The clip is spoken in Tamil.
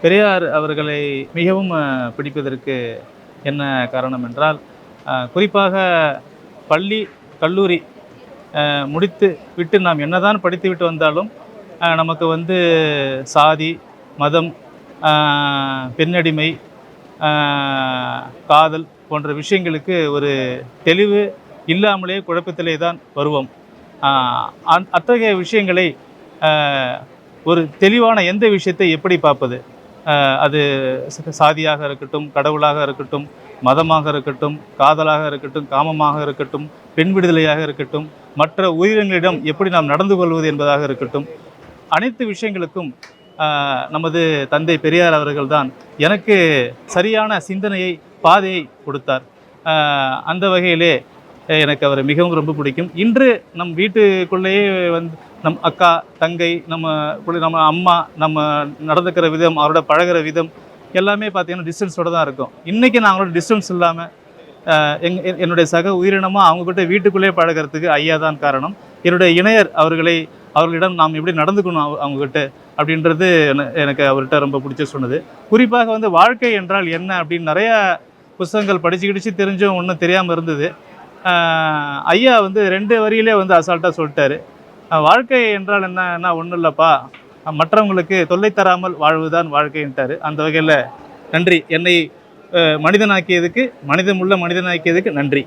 பெரியார் அவர்களை மிகவும் பிடிப்பதற்கு என்ன காரணம் என்றால், குறிப்பாக பள்ளி, கல்லூரி முடித்து விட்டு நாம் என்னதான் படித்துவிட்டு வந்தாலும், நமக்கு சாதி, மதம், பெண்ணடிமை, காதல் போன்ற விஷயங்களுக்கு ஒரு தெளிவு இல்லாமலே குழப்பத்திலே தான் வருவோம். அத்தகைய விஷயங்களை ஒரு தெளிவான எந்த விஷயத்தை எப்படி பார்ப்பது? அது சாதியாக இருக்கட்டும், கடவுளாக இருக்கட்டும், மதமாக இருக்கட்டும், காதலாக இருக்கட்டும், காமமாக இருக்கட்டும், பெண் விடுதலையாக இருக்கட்டும், மற்ற உயிரினங்களிடம் எப்படி நாம் நடந்து கொள்வது என்பதாக இருக்கட்டும், அனைத்து விஷயங்களுக்கும் நமது தந்தை பெரியார் அவர்கள்தான் எனக்கு சரியான சிந்தனையை, பாதையை கொடுத்தார். அந்த வகையிலே எனக்கு அவரை மிகவும் ரொம்ப பிடிக்கும். இன்று நம் வீட்டுக்குள்ளேயே நம் அக்கா, தங்கை, நம்ம அம்மா, நம்ம நடந்துக்கிற விதம், அவரோட பழகிற விதம் எல்லாமே பார்த்தீங்கன்னா டிஸ்டன்ஸோடு தான் இருக்கும். இன்றைக்கி நான் அவங்களோட டிஸ்டன்ஸ் இல்லாமல் என்னுடைய சக உயிரினமாக அவங்கக்கிட்ட வீட்டுக்குள்ளேயே பழகிறதுக்கு ஐயா தான் காரணம். என்னுடைய இணையர் அவர்களிடம் நாம் எப்படி நடந்துக்கணும் அவங்கக்கிட்ட அப்படின்றது எனக்கு அவர்கிட்ட ரொம்ப பிடிச்ச சொன்னது. குறிப்பாக வாழ்க்கை என்றால் என்ன அப்படின்னு நிறையா புத்தகங்கள் படித்து தெரிஞ்சும் ஒன்றும் தெரியாமல் இருந்தது. ஐயா 2 வரியிலே அசால்ட்டாக சொல்லிட்டாரு. வாழ்க்கை என்றால் என்ன ஒன்றும் இல்லைப்பா, மற்றவங்களுக்கு தொல்லை தராமல் வாழ்வுதான் வாழ்க்கைன்ட்டார். அந்த வகையில் நன்றி. என்னை மனிதனாக்கியதுக்கு, மனிதமுள்ள மனிதனாக்கியதுக்கு நன்றி.